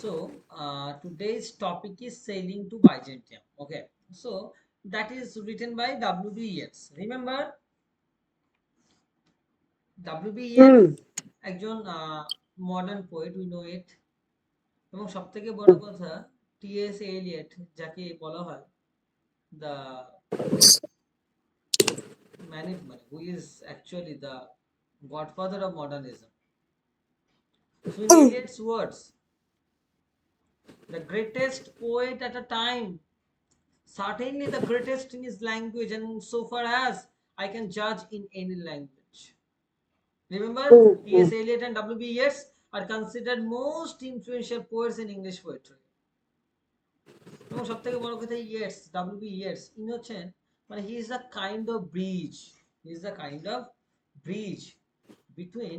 Today's topic is sailing to Byzantium. Okay, so that is written by W.B. Yeats. Remember, W.B. Yeats Mm. একজন modern poet, we know ইট। এবং সব থেকে বড় কথা, T.S.. Elliot, যাকে বলা হয় দ্য মানে who is actually the godfather of modernism. So in Eliot's words, the greatest poet at a time, certainly the greatest in his language, and so far as I can judge in any language. Remember, T.S. Mm. Eliot and W.B. Yeats are considered most influential poets in English poetry. এবং সব থেকে বড় কথা, Yeats, W.B. Yeats, ইনি হচ্ছেন, মানে he is a kind of bridge, he is a kind of bridge between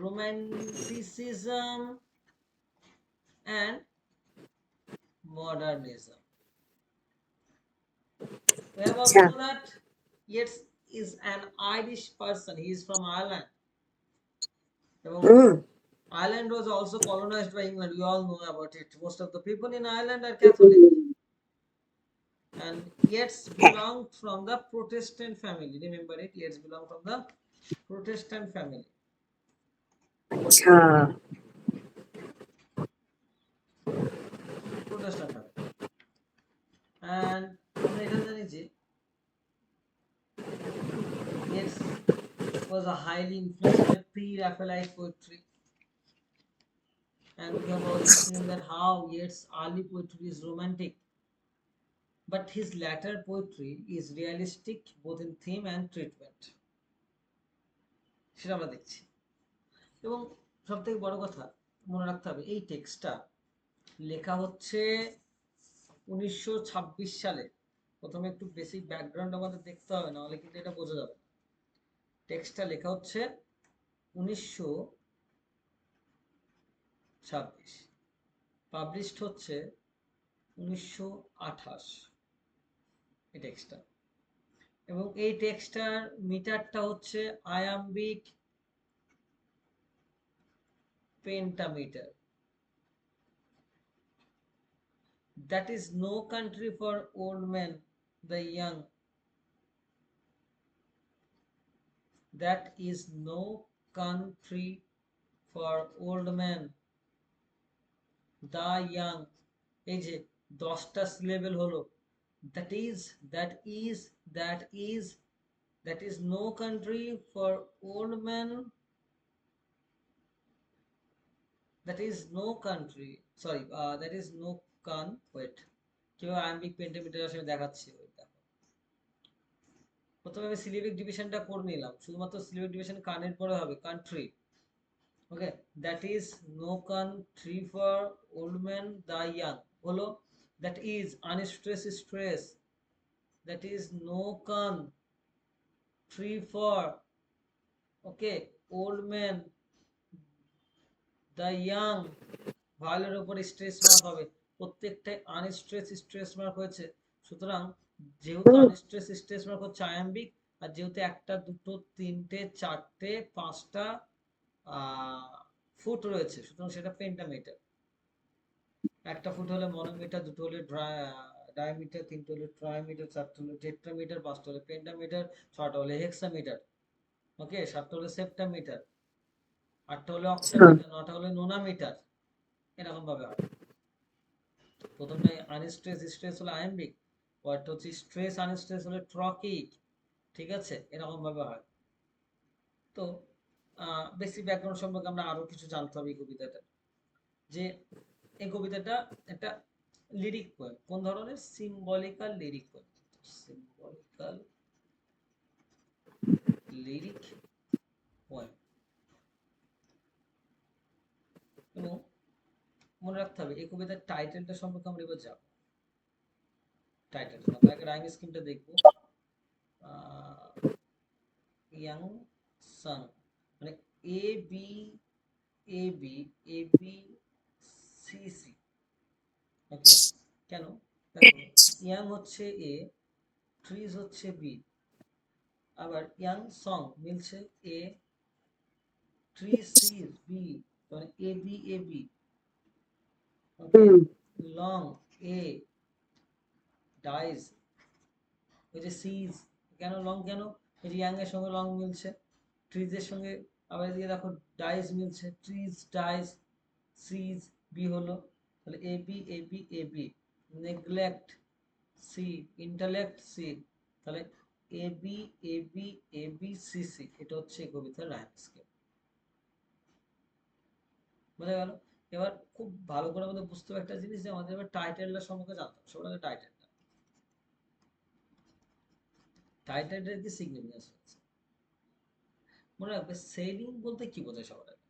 romanticism and modernism. We have also আচ্ছা। know that Yeats is an Irish person. He is from Ireland. Mm. Ireland was also colonized by England. We all know about it. Most of the people in Ireland are Catholic. And Yeats হ্যাঁ। belonged from the Protestant family. Remember it. Yeats belonged from the Protestant family. আচ্ছা। Protestant family. And আমরা এটা জানি যে Yeats was a highly influenced by pre-Raphaelite poetry. And we have also seen that how Yeats' early poetry is romantic, but his latter poetry is realistic both in theme and treatment. সেটা আমরা দেখছি। এবং সব থেকে বড় কথা মনে রাখতে হবে, এই টেক্সটটা লেখা হচ্ছে 1926 সালে। প্রথমে একটু বেসিক ব্যাকগ্রাউন্ড আমাদের দেখতে হবে, নাহলে কিন্তু এটা বোঝা যাবে। টেক্সটটা লেখা হচ্ছে 1926, পাবলিশড হচ্ছে 1928 এই টেক্সটটা। এবং এই টেক্সটার মিটারটা হচ্ছে iambic pentameter. That is no country for old men, the young. That is no country for old men, the young. এই যে 10টা সিলেবেল হলো, that is, that is, that is, that is no country for old men, that is no country, sorry, that is no can, wait, কিভাবে iambic pentameter আসলে দেখাচ্ছি, ওই দেখো। প্রথমে আমি সিলেবিক ডিভিশনটা করে নিলাম, শুধুমাত্র সিলেবিক ডিভিশন কানের পরে হবে country. Okay, that is no country for old man the young হলো, that is unstress stress, that is no country for, okay, old man the young. ভাওয়ালের উপর স্ট্রেস মার্ক হবে, প্রত্যেকটাই আনস্ট্রেস স্ট্রেস মার্ক হয়েছে। সুতরাং যেহেতু হুম। আনস্ট্রেস স্ট্রেস মার্ক হচ্ছে iambic, আর যেহেতু একটা দুটো তিনটে চারটে পাঁচটা ফুট রয়েছে, সুতরাং সেটা পেন্টামিটার। একটা ফুট হলে মনোমিটার, দুটো হলে ডায়ামিটার, তিনটে হলে ট্রাইমিটার, চারটে হলে টেট্রামিটার, পাঁচটা হলে পেন্টামিটার, ছটা হলে হেক্সামিটার, ওকে, সাতটা হলে সেপ্টামিটার, আটটা হলে অক্টামিটার, নটা হলে নোনামিটার। এরকম ভাবে হয়। প্রথমটা আনস্ট্রেস স্ট্রেস হলে আয়াম্বিক, পরটা হচ্ছে স্ট্রেস আনস্ট্রেস হলে ট্রকিক। ঠিক আছে, এরকম ভাবে হয়। তো বেসিক ব্যাকগ্রাউন্ড সম্পর্কে আমরা আরো কিছু জানতে হবে এই কবিতাটা, যে এই কবিতাটা একটা লিরিক পোয়েম। কোন ধরনের? Symbolical lyric poem. Symbolical lyric poem. এবং মনে রাখতে হবে এই কবিতার টাইটেলটা সম্পর্কে আমরা এবার যাব। টাইটেলটা না, তার আগে রাইম স্কিমটা দেখবো। ইয়াং সান, মানে এ B A B A B C C. ওকে, কেন? দেখো, ইয়াং হচ্ছে এ, ট্রিজ হচ্ছে বি, আবার ইয়াং সং মিলছে এ, ট্রি সি বি, মানে এ B A B. Okay, hmm, long A dies, ওই যে সিজ, কেন লং, কেন এই যে ইয়াং এর সঙ্গে লং মিলছে, ট্রিজের সঙ্গে আবার এদিকে দেখো ডাইজ মিলছে, ট্রিজ ডাইজ, সিজ, বি হলো, তাহলে A B A B A B, neglect C, intellect C, তাহলে A B A B A B C C, এটা হচ্ছে এই কবিতার রাইম স্কেল। বোঝা গেল? এবার খুব ভালো করে আমাদের বুঝতে হবে একটা জিনিস, যে আমাদের এবার টাইটেলটা সম্পর্কে জানতে হবে। সবার আগে টাইটেলটা, টাইটেলের কি সিগনিফিকেন্স আছে মনে রাখবে। সেলিং বলতে কি বোঝায় সবার আগে?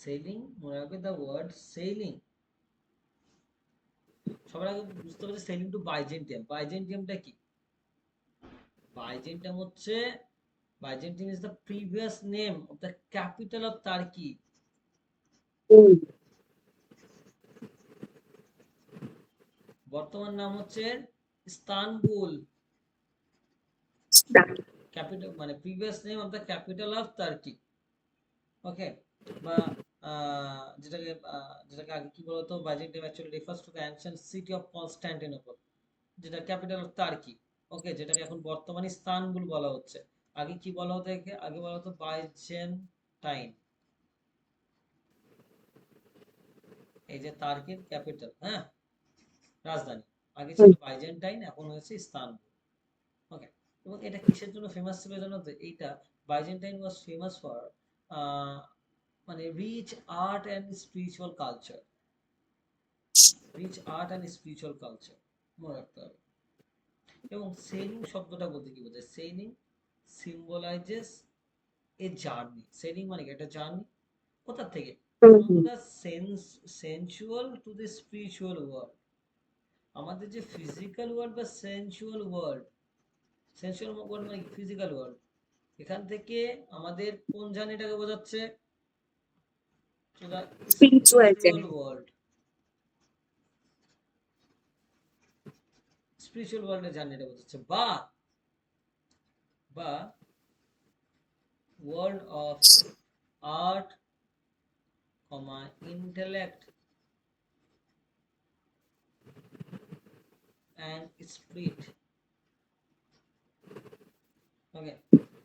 সেলিং, মনে রাখবে দ্য ওয়ার্ড সেলিং, সবার আগে বুঝতে হবে সেলিং টু বাইজেন্টিয়াম। বাইজেন্টিয়ামটা কি? বাইজেন্টিয়াম হচ্ছে, Byzantium is the previous name of the capital of Turkey. Hmm, বর্তমান নাম হচ্ছে ইস্তানবুল। আচ্ছা, ক্যাপিটাল মানে previous name of the capital of Turkey. Okay, বা যেটাকে আগে কি বলতো, Byzantine actually refers to the ancient city of Constantinople, যেটা ক্যাপিটাল অফ টার্কি। ওকে, যেটাকে এখন বর্তমানে ইস্তানবুল বলা হচ্ছে। আগে কি বলা হতো একে? আগে বলা হতো বাইজেন্টাইন। এই যে টার্কির ক্যাপিটাল, হ্যাঁ, রাজধানী, আগে ছিল হুম, বাইজেন্টাইন, এখন হয়েছে ইস্তানবুল। ওকে, এবং এটা কিসের জন্য ফেমাস ছিল জানো তো? এইটা বাইজেন্টাইন ওয়াজ ফেমাস ফর মানে rich art and spiritual culture, rich art and spiritual culture, মনে রাখতে হবে। এবং সেলিং শব্দটা বলতে কি বোঝায়? Sailing symbolizes a journey. Sailing মানে কি? একটা জার্নি। কোথা থেকে? Hmm, from hmm, the sensual to the spiritual world. আমাদের যে ফিজিক্যাল ওয়ার্ল্ড বা সেন্সুয়াল ওয়ার্ল্ড, সেন্সুয়াল ওয়ার্ল্ড মানে কি? Physical world. এখান থেকে আমাদের কোন জার্নিটাকে বোঝাচ্ছে? To the spiritual spiritual world. Spiritual ওয়ার্ল্ডের জার্নিটা বোঝাচ্ছে, বা বা world of art, intellect and spirit. Okay,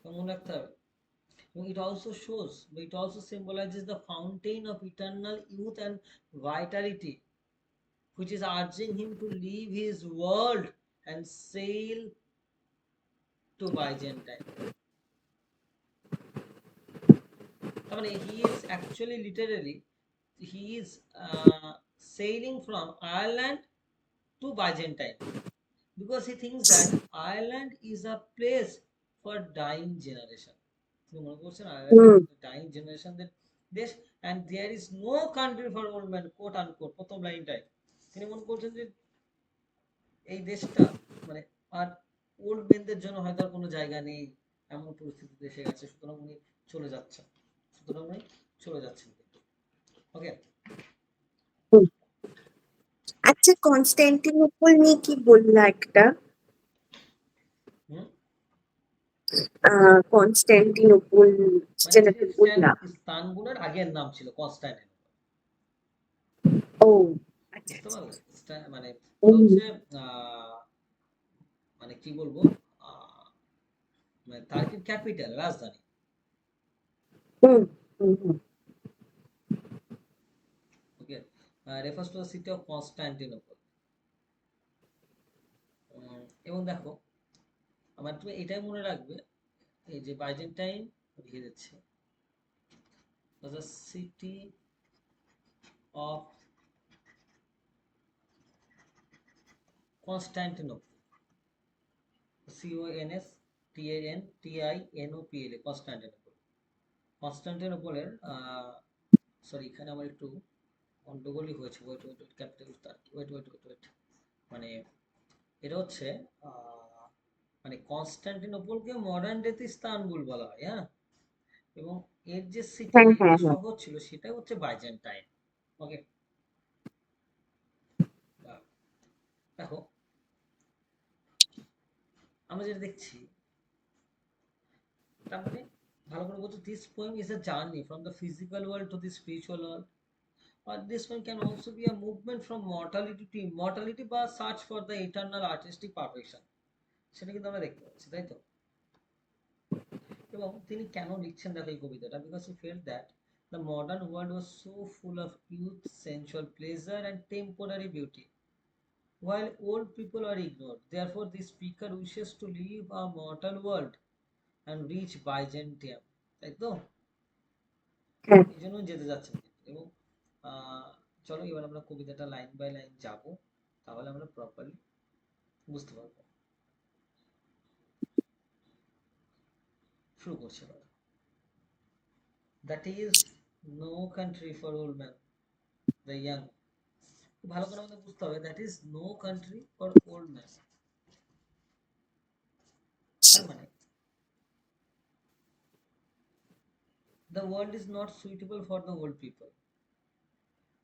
তো মনে রাখতে হবে। এবং it also symbolizes the fountain of eternal youth and vitality, which is urging him to leave his world and sail to Byzantine. তার মানে he is actually literally, he is sailing from Ireland to Byzantine, because he thinks that Ireland is a place for dying generation. তিনি মনে করছেন Ireland হুম, dyeing জেনারেশনদের দেশ, and there is no country for old men, coat unquote, প্রথম লাইনটাই তিনি মনে করছেন যে এই দেশটা মানে আর ওল্ড মেনদের জন্য হয়তো আর কোনো জায়গা নেই, এমন পরিস্থিতিতে এসে গেছে, সুতরাং উনি চলে যাচ্ছেন, সুতরাং উনি চলে যাচ্ছেন। ওকে, হুম। আচ্ছা, কনস্ট্যান্টিনোপল নিয়ে কি বললা একটা? হুম, কনস্ট্যান্টিনোপল মানে যেটা এই যে নাকি বললা। ইস্তানবুলের আগের নাম ছিল কনস্টান্টিনোপল। ও, আচ্ছা, বুঝতে আচ্ছা। পারলে? মানে ওটা হুম, হচ্ছে আহ, মানে কি বলবো, আহ, মানে টার্কির ক্যাপিটাল, রাজধানী। Hmm, hmm, hmm, okay, refers to the city of Constantinople. এবং দেখো, আমার তুমি এটাই মনে রাখবে, এই যে বাইজেন্টাইন লিখে দিচ্ছে, the city of Constantinople, CONSTANTINOPL, Constantinople. কনস্টান্টিনোপলের সরি, এখানে আমার একটু গন্ডগোলই হয়েছে। Wait wait wait, capital wait wait wait wait, মানে এটা হচ্ছে মানে কনস্টান্টিনোপলকে মডার্ন ডেতে ইস্তানবুল বলা হয়, হ্যাঁ, এবং এর যে সিটি, হ্যাঁ, এর হ্যাঁ, যে হ্যাঁ। শহর ছিল, সেটা হচ্ছে বাইজেন্টাইন। ওকে, দেখো আমরা যেটা দেখছি, তার মানে ভালো করে বলছো, this poem is a journey from the physical world to the spiritual world. or this one can also be a movement from mortality to immortality বা search for the eternal artistic perfection, সেটা কিন্তু আমরা দেখতে পাচ্ছি, তাই তো? এবং তিনি কেন লিখছেন দেখো এই কবিতাটা, because he felt that the modern world was so full of youth, sensual pleasure and temporary beauty, while old people are ignored. Therefore, the speaker wishes to leave a mortal world and reach Byzantium. তাই তো? হ্যাঁ এই জন্য যেতে যাচ্ছেন কিন্তু। এবং আহ, চলো এবার আমরা কবিতাটা লাইন বাই লাইন যাব, তাহলে আমরা প্রপারলি বুঝতে পারবো। শুরু করছি এবার। That is no country for old men, the young. ভালো করে আমাদের বুঝতে হবে, that is no country for old men। তার মানে the world is not suitable for the old people,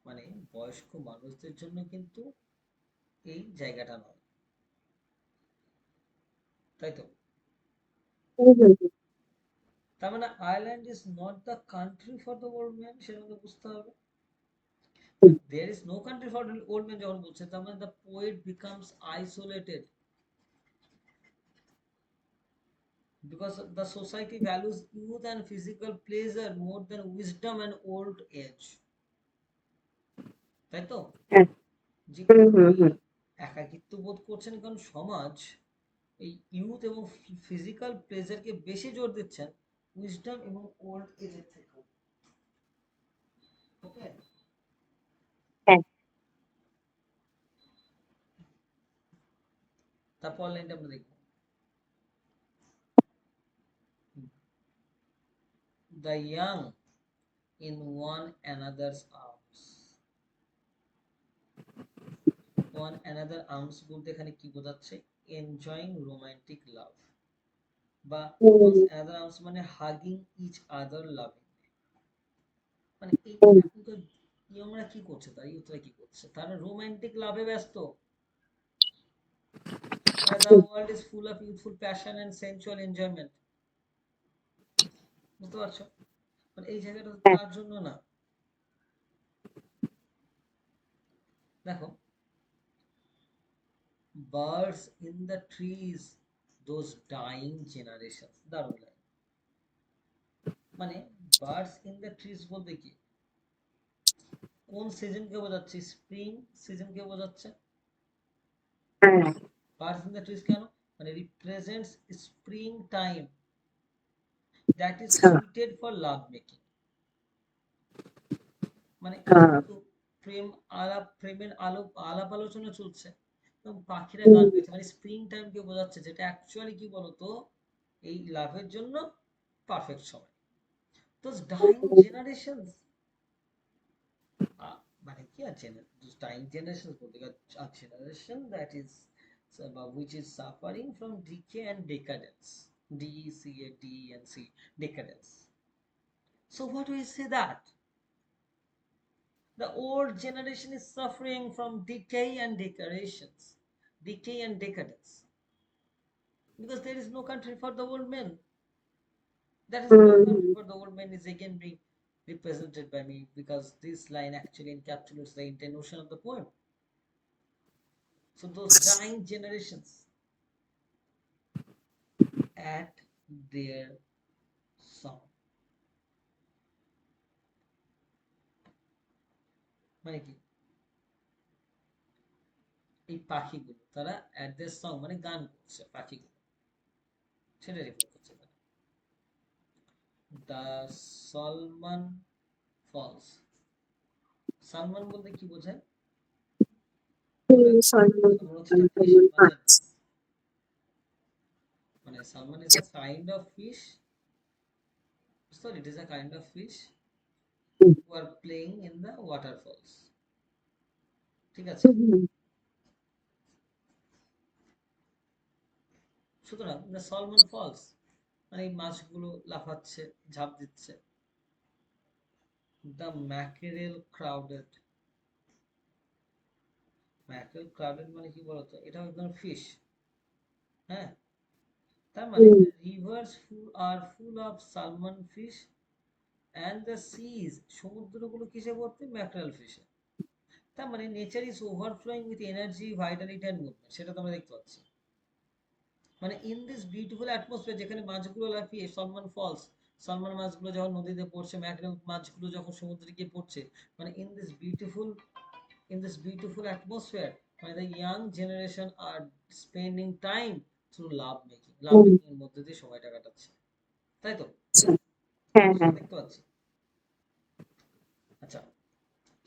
মানে বয়স্ক মানুষদের জন্য কিন্তু এই জায়গাটা নয়, তাই তো? হুম হুম তার মানে Ireland is not the country for the old man, সেটা আমাদের বুঝতে হবে। হুম There is no country for old men যখন বলছে, তার মানে the poet becomes isolated because the society values youth and physical pleasure more than wisdom and old age, তাই তো? হ্যাঁ যে হুম হুম কবি হুম একাকিত্ব বোধ করছেন, কারণ সমাজ এই ইউথ এবং ফিজিক্যাল প্লেজারকে বেশি জোর দিচ্ছেন উইজডম এবং ওল্ড এজের থেকে। ওকে, হ্যাঁ তারপর লাইনটা আমরা দেখব। The young in one another's arms, one another arms বলতে এখানে কি বোঝাচ্ছে? এনজয়িং রোমান্টিক লাভ, বা হুম one another arms মানে হাগিং ইচ আদার লাভিং। মানে এই হুম এখনকার ইয়ংরা কি করছে, তারা ইউথরা কি করছে? তারা রোমান্টিক লাভে ব্যস্ত। মানে the hmm world is full of youthful passion and sensual enjoyment, বুঝতে পারছো? মানে এই জায়গাটা হ্যাঁ তার জন্য না। দেখো, birds in the trees, those dying generations, দারুণ লাগে। মানে বার্ডস ইন দ্য ট্রিজ বলতে কি, কোন সিজনকে বোঝাচ্ছে? স্প্রিং সিজনকে বোঝাচ্ছে। হ্যাঁ বার্ডস ইন দ্য ট্রিজ কেন? মানে represents spring time that is আচ্ছা সুইটেড ফর লাভ মেকিং। মানে হ্যাঁ যেহেতু প্রেম আলাপ, প্রেমের আলাপ আলোচনা চলছে এবং পাখিরা গান হুম গাইছে, মানে স্প্রিং টাইমকে বোঝাচ্ছে, যেটা অ্যাকচুয়ালি কি বলতো এই লাভের জন্য পারফেক্ট সময়। তো ডাইং জেনারেশনস, মানে কি আছে, ডাইং জেনারেশন বলতে generation that is which is suffering from decay and decadence, D-E-C-A-D-E-N-C, decadence. So what do we say that the old generation is suffering from decay and decorations, decay and decadence, because there is no country for the old men. That is no hmm country for the old men is again being represented by me, because this line actually encapsulates the entire notion of the poem. So those dying generations at their song, মানে কি, এই পাখিগুলো তারা at their song মানে গান করছে পাখিগুলো, সেটা রেফার করছে। দ্য সলমন ফলস, সালমান বলতে কি বোঝায়? হুম আমরা সলমন আমরা হচ্ছে একটা ফিশ সলমন মাছের মাছ নাম, মানে Salman is a kind of fish, sorry it is a kind of fish hmm who are playing in the waterfalls, ঠিক আছে? হুম সুতরাং দ্য সলমন ফলস মানে এই মাছগুলো লাফাচ্ছে, ঝাঁপ দিচ্ছে। The mackerel crowded, mackerel crowded মানে কি বলতো, এটা একদম ফিশ, হ্যাঁ। তার মানে hmm the rivers full are full of salmon fish and the seas, সমুদ্রগুলো কিসে ভর্তি? ম্যাকরাল ফিশে। তার মানে nature is overflowing with energy, vitality and movement, সেটা তো আমরা দেখতে পাচ্ছি। মানে ইন দিস বিউটিফুল অ্যাটমসফিয়ার, যেখানে মাছগুলো লাফিয়ে সলমন ফলস, সলমন মাছগুলো যখন নদীতে পড়ছে, ম্যাকরেল মাছগুলো যখন সমুদ্রে গিয়ে পড়ছে, মানে in this beautiful atmosphere, মানে the young generation are spending time through love hmm, making এর মধ্যে দিয়ে সময়টা কাটাচ্ছে, তাই তো? আচ্ছা, হ্যাঁ, সেটা হ্যাঁ, দেখতে পাচ্ছি। আচ্ছা,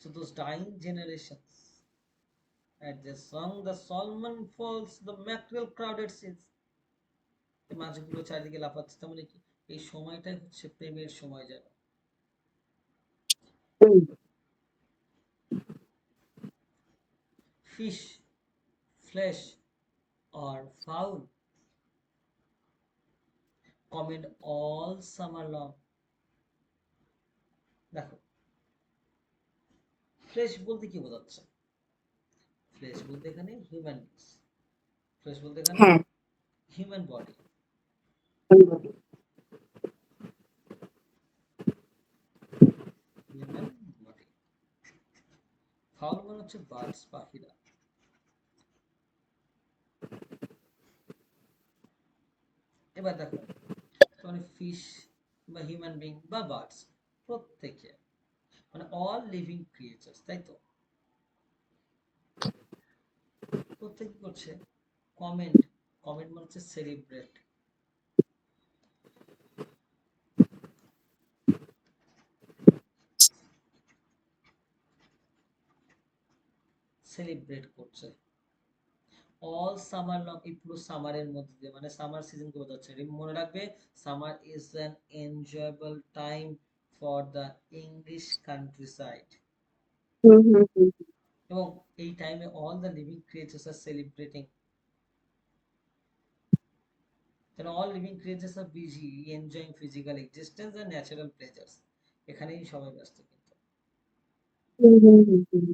so those dying generations at the song the Solomon falls, the mackerel crowded seas, এই মাছগুলো চারিদিকে লাফাচ্ছে, তার মানে কি এই সময়টাই হচ্ছে প্রেমের সময় যেন। হুম, Fish, flesh or fowl comment all summer long। দেখো, ফ্লেশ বলতে কি বোঝাচ্ছে? ফ্লেশ বলতে এখানে হিউম্যান বিংস, ফ্লেশ বলতে এখানে হ্যাঁ, হিউম্যান বডি, আমি বলি। Human body. ফাউল মানে হচ্ছে বার্ডস, পাখিরা। এবার দেখো, মানে ফিশ বা হিউম্যান বিং বা বার্ডস, প্রত্যেকে, মানে অল লিভিং ক্রিয়েচার্স, তাই তো? প্রত্যেক কি করছে? কমেন্ট, কমেন্ট মানে হচ্ছে সেলিব্রেট, সেলিব্রেট করছে অল সামার লং, এই পুরো সামারের মধ্যে দিয়ে, মানে সামার সিজনকে বোঝাচ্ছে। মনে রাখবে, summer is an enjoyable time for the English countryside. Hmm, hmm, hmm, এবং এই টাইমে all the living creatures are celebrating, কেন all living creatures are busy enjoying physical existence আর ন্যাচারাল প্লেজার্স, এখানেই সবাই ব্যস্ত কিন্তু। Hmm, hmm, hmm, hmm.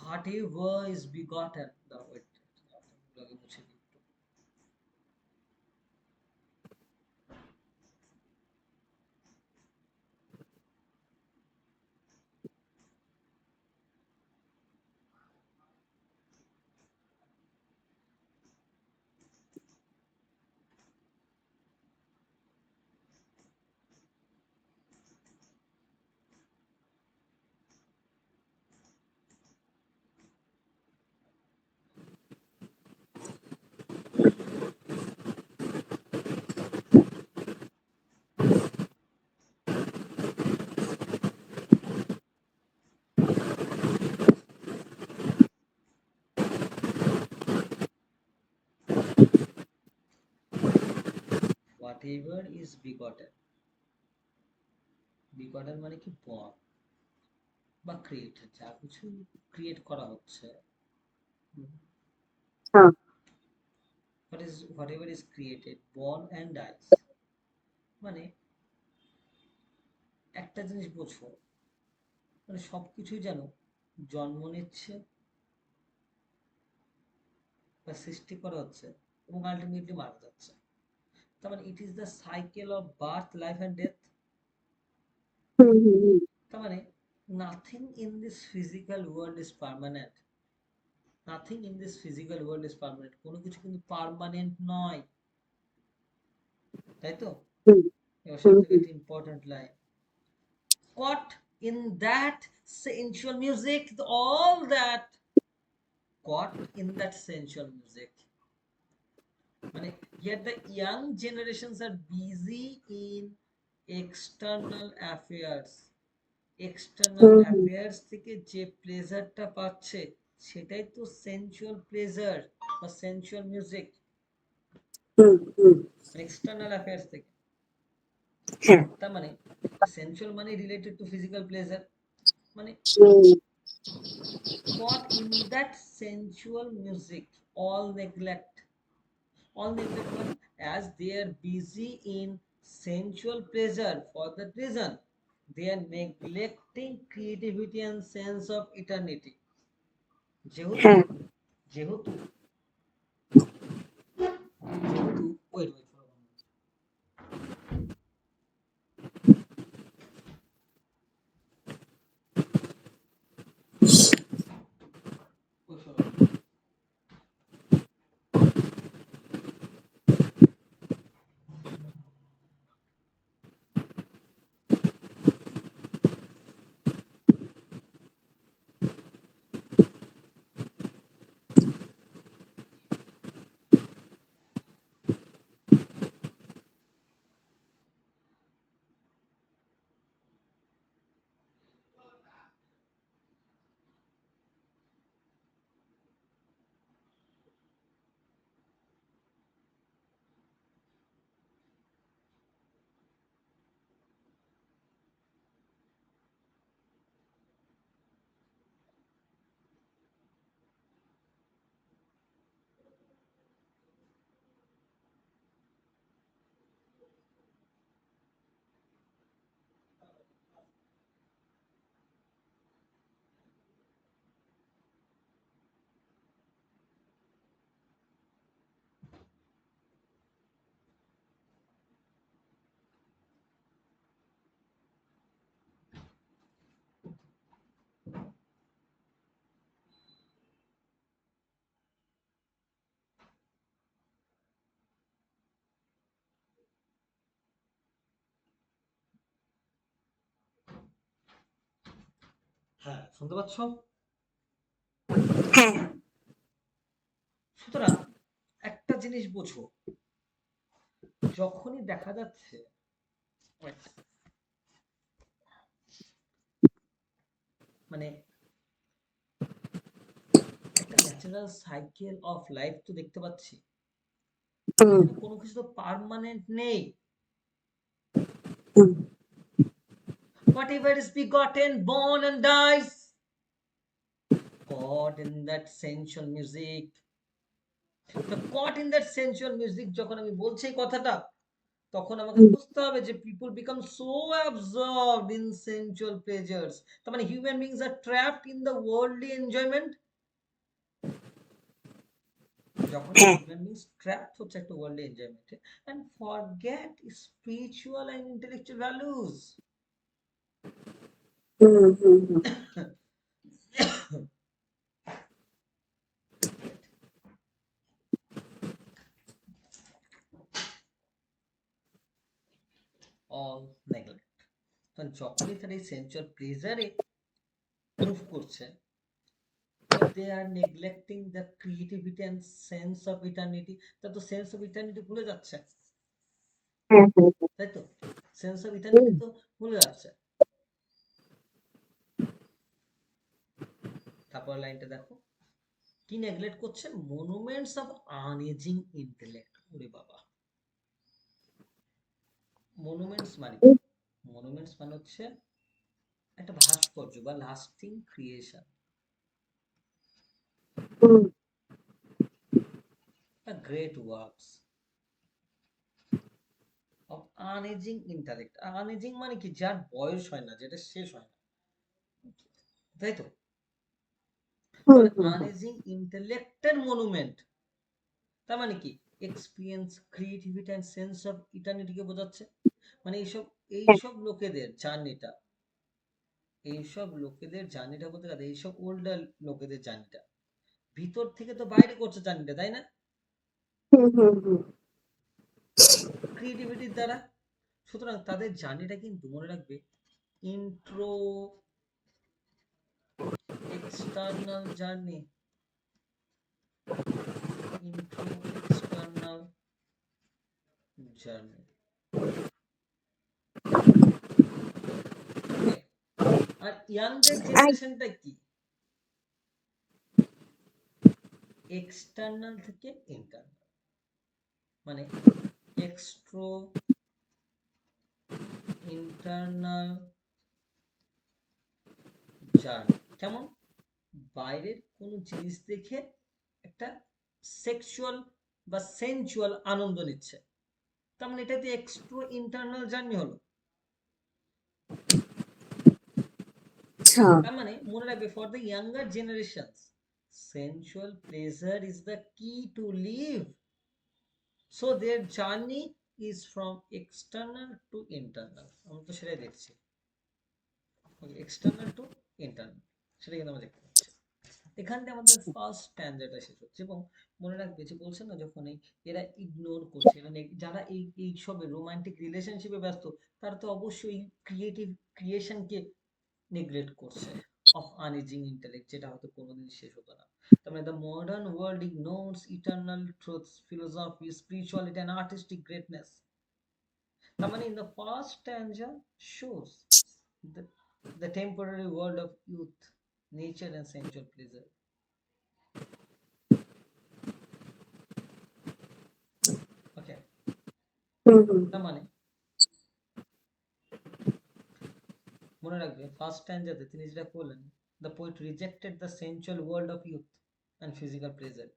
Whatever is begotten, দাঁড়াও ওয়েট, মুছে দিই একটু। Whatever is begotten, begotten মানে কি বর্ন বা ক্রিয়েট, যা কিছু ক্রিয়েট করা হচ্ছে, হ্যাঁ, whatever is created born and dies, মানে একটা জিনিস বোঝো, মানে সবকিছুই যেন জন্ম নিচ্ছে বা সৃষ্টি করা হচ্ছে এবং আলটিমেটলি মারা যাচ্ছে। তার মানে it is the cycle of birth, life and death. Hmm, hmm, hmm, তার মানে nothing in this physical world is permanent, nothing in this physical world is permanent, কোনো কিছু কিন্তু পার্মানেন্ট নয়, তাই তো? হুম, এবার সব হুম, থেকে হুম। একটা important line, caught in that sensual music, all that caught in that sensual music, মানে yet the young generations are busy in external affairs, external hmm, hmm, affairs থেকে যে প্লেজারটা পাচ্ছে সেটাই তো সেন্সুয়াল প্লেজার বা সেন্সুয়াল মিউজিক, হুম, হুম। মানে external affairs থেকে। হ্যাঁ, তার মানে সেন্সুয়াল মানে রিলেটেড টু ফিজিক্যাল প্লেজার, মানে হুম, caught in that sensual music, all neglect, all neglect মানে as they are busy in sensual pleasure, for that reason they are neglecting creativity and sense of eternity। যেহেতু হ্যাঁ, যেহেতু যেহেতু wait wait হ্যাঁ, শুনতে পাচ্ছ? হ্যাঁ। সুতরাং একটা জিনিস বোঝো, যখনই দেখা যাচ্ছে মানে একটা ন্যাচারাল সাইকেল অফ লাইফ তো দেখতে পাচ্ছি, হুম, এখানে কোনো কিছু তো পার্মানেন্ট নেই। হুম, Whatever is begotten, born and dies. Caught in that sensual music. The caught in that sensual music যখন আমি বলছি এই কথাটা, তখন আমাকে হুম, বুঝতে হবে যে people become so absorbed in sensual pleasures. তার মানে human beings are trapped in the worldly enjoyment. যখন হ্যাঁ। human beings trapped হচ্ছে একটা worldly enjoyment and forget spiritual and intellectual values. Hmm, hmm, hmm, all neglect. কারণ যখনই তারা এই সেন্সুয়াল প্লেজারে মুভ করছে, but they are neglecting the creativity and sense of eternity. তা তো সেন্স অফ ইটার্নিটি ভুলে যাচ্ছে, হ্যাঁ, হ্যাঁ, তাই তো? সেন্স অফ হুম, ইটার্নিটি তো ভুলে যাচ্ছে। তারপর লাইনটা দেখো, কি নেগলেক্ট করছে? Monuments of আনএজিং intellect. ওরে বাবা, মনুমেন্টস মানে কি? হুম, মনুমেন্টস মানে হচ্ছে একটা ভাস্কর্য বা lasting creation, hmm, great works of unageing intellect. Unageing মানে কি? যার বয়স হয় না, যেটা শেষ হয় না, তাই তো? হুম, তাহলে হুম, আনএজিং ইন্টেলেক্টের মনুমেন্ট তার মানে কি? Experience, creativity and sense of ইটার্নিটিকে বোঝাচ্ছে। মানে এইসব হ্যাঁ, এইসব লোকেদের জার্নিটা, এইসব লোকেদের জার্নিটা বলতে গেলে, এইসব ওল্ডার লোকেদের জার্নিটা ভিতর থেকে তো বাইরে করছে জার্নিটা, তাই না? হুম, হুম, হুম, ক্রিয়েটিভিটির দ্বারা। সুতরাং তাদের জার্নিটা কিন্তু মনে রাখবে intro external journey, intro external journey. Okay, আর ইয়াংদের আই, জেনারেশনটা কি? এক্সটার্নাল থেকে ইন্টারনাল, মানে এক্সট্রো ইন্টারনাল জার্নি। কেমন? বাইরের কোনো জিনিস দেখে একটা সেক্সুয়াল বা সেনচুয়াল আনন্দ নিচ্ছে, তার মানে এটাতে এক্সট্রো ইন্টারনাল জার্নি হলো। আচ্ছা। তার মানে মনে রাখবে, for the younger generations sensual pleasure is the key to live, so their journey is from external to internal. আমরা তো সেটাই দেখছি, এক্সটার্নাল টু ইন্টারনাল, সেটা কিন্তু আমরা দেখতে পাচ্ছি। এখান থেকে আমাদের ফার্স্ট স্ট্যান্ডার্ডটা শেষ হচ্ছে। এবং মনে রাখবে যে বলছে না, যখন এরা ইগনোর করছে, এরা যারা এই সবে রোমান্টিক রিলেশনশিপে ব্যস্ত, তারা তো অবশ্যই ক্রিয়েটিভ ক্রিয়েশনকে নেগলেক্ট করছে অফ আনএজিং ইন্টেলেক্ট, যেটা হয়তো কোনোদিন শেষ হতো না। তার মানে the modern world ignores eternal truths, philosophy, spirituality and artistic greatness. তার মানে in the first stanza shows the, the temporary world of youth, nature and sensual pleasure. Okay, hmm, hmm, তার মানে মনে রাখবে, ফার্স্ট স্ট্যান্ডাতে তিনি যেটা করলেন, the poet rejected the sensual world of youth and physical pleasure,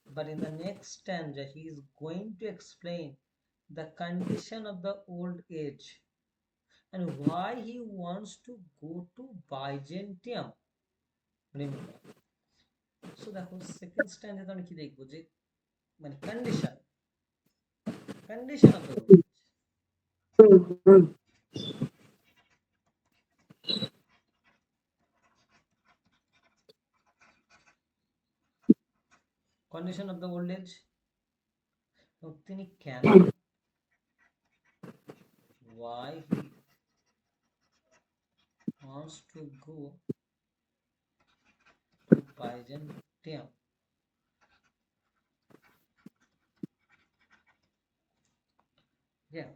but in the next stanza he is going to explain the condition of the old age and why he wants to go to Byzantium. Remember, so দেখো second স্ট্যান্ডাতে আমরা কি দেখবো, যে মানে condition, condition of the old age, hmm, hmm, condition of the old age, তিনি কেন, হ্যাঁ, why he wants to go to Byzantium. Yeah,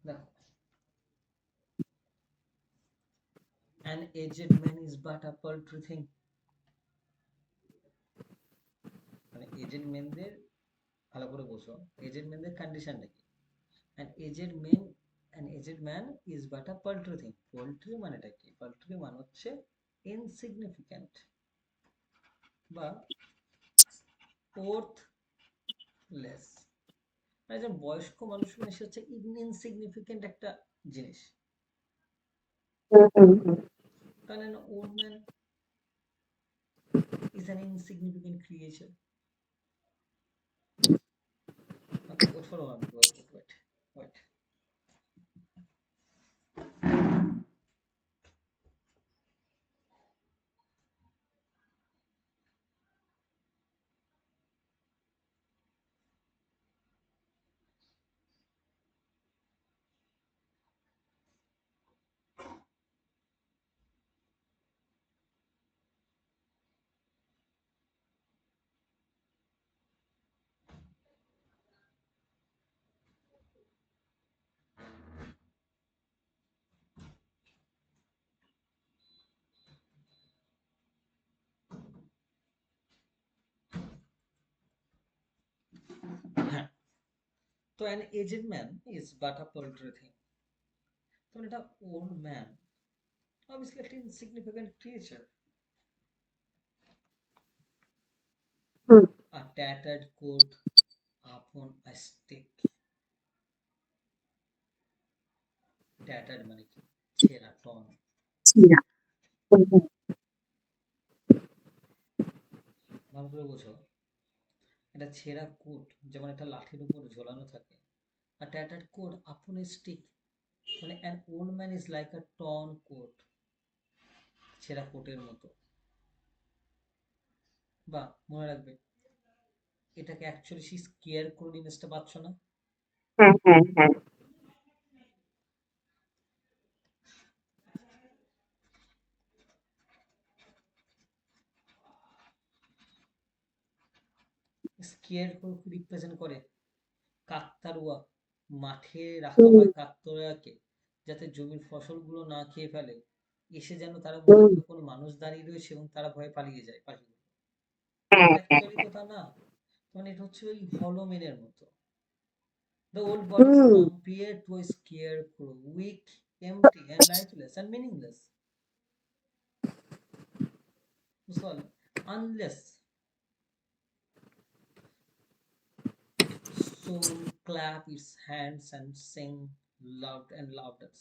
দেখো, an aged man is but a paltry thing. মানে এজেড মেনদের ভালো করে বোঝো, এজেড মেনদের কন্ডিশনটা কি? an aged man an aged man is but a paltry thing. Poultry মানেটা কি? পোল্ট্রি মানে হচ্ছে ইনসিগনিফিক্যান্ট বা ওর্থলেস। একজন বয়স্ক মানুষ মানে সে হচ্ছে ইনসিগনিফিক্যান্ট একটা জিনিস। তাহলে an old man is an insignificant creature. Okay, wait for a moment. Wait. হ্যাঁ, তো an aged man is but a paltry thing. তো এটা old man obviously একটা insignificant creature. A tattered coat upon a stick. Tattered মানে কি? ছেঁড়া, torn. ভালো করে বোঝো, এটা ছেঁড়া কোট যেমন একটা লাঠির উপর ঝোলানো থাকে। A tattered coat upon a stick, মানে an old man is like a torn coat, ছেঁড়া কোটের মতো। বা মনে রাখবে, এটাকে অ্যাকচুয়ালি সে স্কেয়ার ক্রো ইমেজটা পাচ্ছ না? স্কেয়ার ক্রো রিপ্রেজেন্ট করে কাকতাড়ুয়া, মাঠে রাখা হয় কাকতাড়ুয়াকে যাতে জমির ফসলগুলো না খেয়ে ফেলে। এসে যেন তারা মনে করে কোনো মানুষ দাঁড়িয়ে রয়েছে এবং তারা ভয়ে পালিয়ে যায় পাখিগুলো। অ্যাকচুয়ালি তো তা না, মানে এটা হচ্ছে ওই হলোমেনের মতো। The old body is compared to a scarecrow, weak, empty, and lifeless and meaningless. Unless soul clap its hands and sing loud and louder.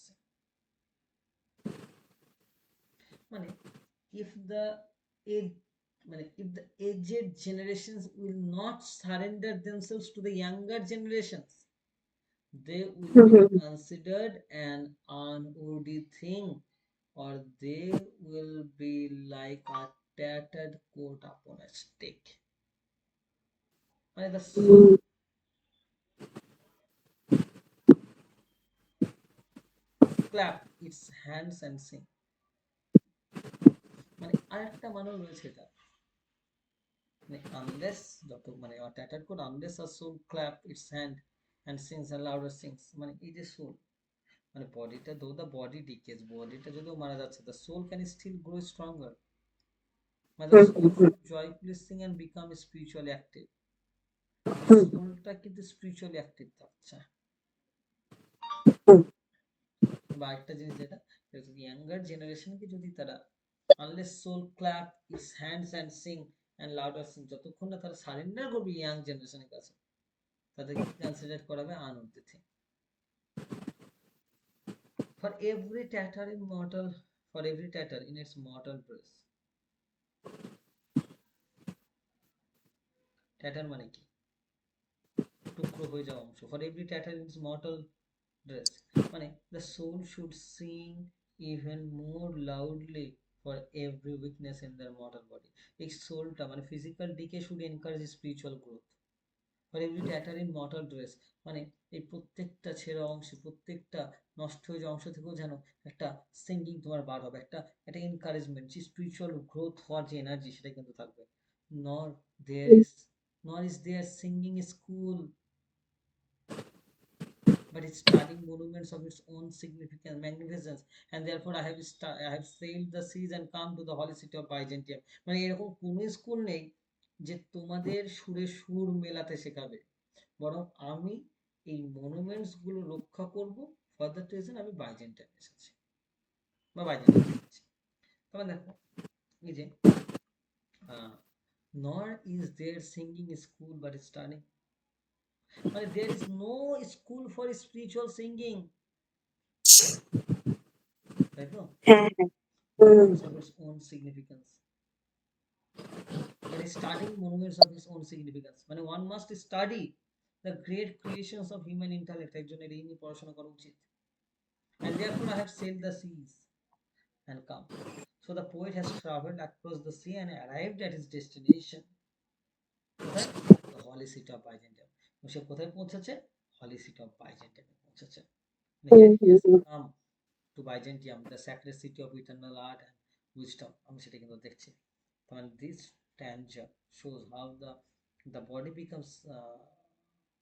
মানে if the age if the aged generations will not surrender themselves to the younger generations, they will be considered an unworthy thing, or they will be like a tattered coat upon a stick. মানে the soul clap its hands and sing. মানে আরেকটা মানেও রয়েছে এটা, মানে unless যত মানে tattered coat, unless a soul clap its hand and sings and louder sings, মানে এই যে soul, মানে বডিটা দো দ্য বডি ডিকেজ, বডিটা যদিও মারা যাচ্ছে, the soul can still grow stronger. মানে the soul should joyfully sing and become spiritually active. সোলটা কিন্তু স্পিরিচুয়ালি অ্যাক্টিভ থাকছে। বা একটা জিনিস যেটা ইয়াঙ্গার জেনারেশনকে যদি তারা unless soul clap its hands and sing and louder sing, যতক্ষণ না তারা সারেন্ডার করবে ইয়াং জেনারেশনের কাছে, তাদেরকে কনসিডার করাবে unworthy thing. For every tatter in mortal for every tatter in its mortal dress. Tatter মানে কি? টুকরো হয়ে যাওয়া অংশ। For every tatter in its mortal dress, মানে the soul should sing even more loudly for every weakness in their mortal body. এই সোলটা মানে physical decay should encourage spiritual growth. For every tatter in mortal dress, মানে এই প্রত্যেকটা ছেঁড়া অংশে, প্রত্যেকটা নষ্ট হয়ে যাওয়া অংশ থেকেও যেন একটা সিঙ্গিং তোমার বার হবে, একটা একটা এনকারেজমেন্ট, যে স্পিরিচুয়াল গ্রোথ হওয়ার যে এনার্জি সেটা কিন্তু থাকবে। Nor there is nor is there singing school, but it's studying monuments of its own significant magnificence, and therefore I have sailed the seas and come to the holy city of Byzantium. মানে এরকম কোনো school নেই যে তোমাদের সুরে সুর মেলাতে শেখাবে, বরং আমি এই মনুমেন্টস গুলো রক্ষা করব, ফর দ্যাট রিজন আমি বাইজেন্টাইন এসেছি বা বাইজেন্টাইন এসেছি। তবে দেখো এই যে nor is there singing school but studying, মানে there is no school for spiritual singing, তাই তো, হ্যাঁ হ্যাঁ monuments of its own significance, but studying monuments of its own significance, মানে one must study the great creations of human intellect, একজনের এই নিয়ে পড়াশোনা করা উচিত। And therefore I have sailed the seas and come. So the poet has traveled across the sea and arrived at his destination. কোথায়? The holy city of Byzantium. সে কোথায় পৌঁছেছে? Holy city of Byzantium পৌঁছেছে। Here he has come to Byzantium, the sacred city of eternal art and wisdom. আমি সেটা কিন্তু দেখছি। And this stanza shows how the body becomes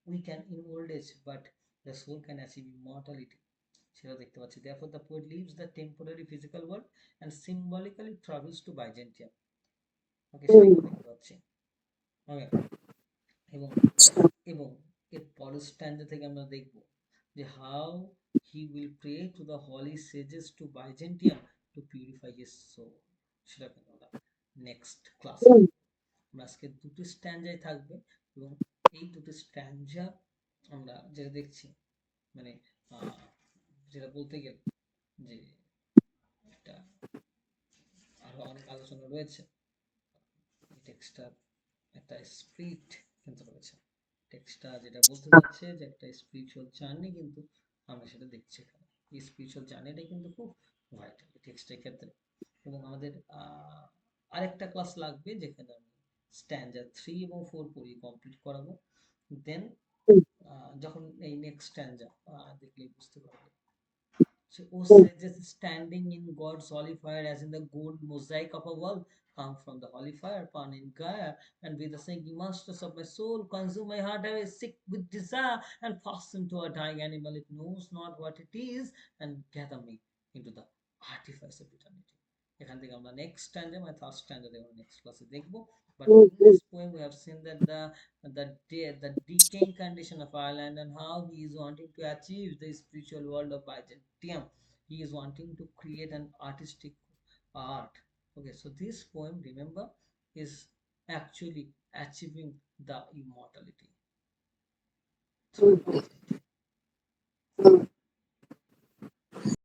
weak and in old age, but the soul can achieve immortality. সেটা দেখতে পাচ্ছি। Therefore the poet leaves the temporary physical world and symbolically travels to Byzantium. ওকে, সেটা কিন্তু দেখতে পাচ্ছি। ওকে, এবং এবং এর পরের স্ট্যান্ডা থেকে আমরা দেখব যে how he will pray to the holy sages to Byzantium to purify his soul, সেটা কিন্তু আমরা নেক্সট ক্লাসে, আমরা আজকে দুটো স্ট্যান্ডাই থাকবে, এবং এই দুটো স্ট্যান্ডা আমরা যেটা দেখছি, মানে যেটা বলতে গেলে যে একটা আরো অনেক আলোচনা রয়েছে, টেক্সটটা একটা স্পিরিট কিন্তু রয়েছে, টেক্সটটা যেটা বলতে যাচ্ছে যে একটা স্পিরিচুয়াল জার্নি কিন্তু আমরা সেটা দেখছি এখানে, এই স্পিরিচুয়াল জার্নিটাই কিন্তু খুব ভাইটাল টেক্সটের ক্ষেত্রে। এবং আমাদের আরেকটা ক্লাস লাগবে যেখানে আমি স্ট্যান্ডার 3 এবং 4 পড়িয়ে কমপ্লিট করাবো, দেন যখন এই নেক্সট স্ট্যান্ডা দেখলে বুঝতে পারবে। So, O sages standing in God's holy fire, as in the gold mosaic of a wall, come from the holy fire, pan in Gaia, and with the saying, masters of my soul, consume my heart, I was sick with desire, and fasten to a dying animal, it knows not what it is, and gather me into the artifice of eternity. এখান থেকে আমরা next স্ট্যান্ডে, মানে third স্ট্যান্ডে আমরা next ক্লাসে দেখবো। But in this poem we have seen that the decaying condition of Ireland and how he is wanting to achieve the spiritual world of Byzantium. He is wanting to create an artistic art. Okay, so this poem, remember, is actually achieving the immortality through Byzantium.